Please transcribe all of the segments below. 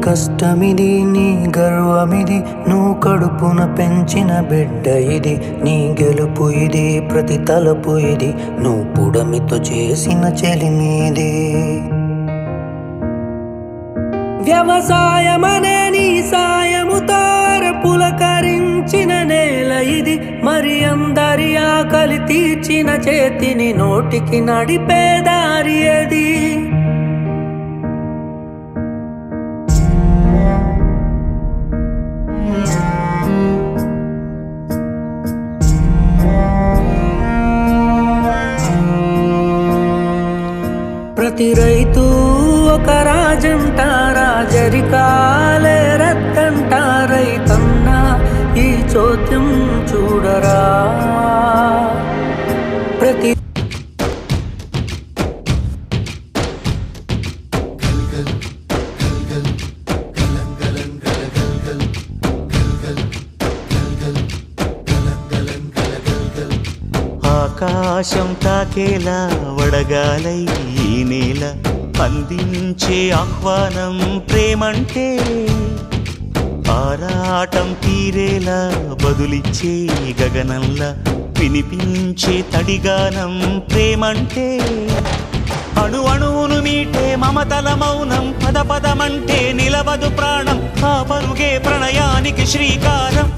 కష్టమిది నీ గర్వమిది నువ్వు కడుపున పెంచిన బిడ్డ ఇది నీ గెలుపు ఇది ప్రతి తలపు ఇది నువ్వు పుడమితో చేసిన చెలిమీది వ్యవసాయమనే నీ సాయముతో పులకరించిన నేల ఇది మరి అందరి ఆకలి తీర్చిన చేతిని నోటికి నడిపే దారి అది ప్రతి రైతు ఒక రాజంట రాజరికాలే రత్తంట రైతన్నా ఈ చోద్యం చూడరా ప్రతి ఆకాశం తాకేలా వడగాలై ఈ నేల అందించే ఆహ్వానం ప్రేమంటే ఆరాటం తీరేలా బదులిచ్చే గగనంలా వినిపించే తడిగానం ప్రేమంటే అణు అణువును మీటే మమతల మౌనం పద పదమంటే నిలవదు ప్రాణం ఆ పరుగే ప్రణయానికి శ్రీకారం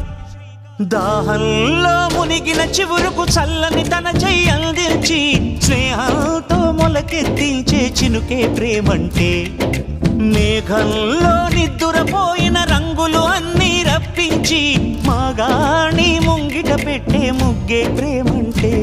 దాహంలో మునిగిన చివురుకు చల్లని తన చెయ్యి అందించి స్నేహంతో మొలకెత్తించే చినుకే ప్రేమంటే మేఘంలో నిద్దురపోయిన రంగులు అన్నీ రప్పించి మాగాణి ముంగిట పెట్టే ముగ్గే ప్రేమంటే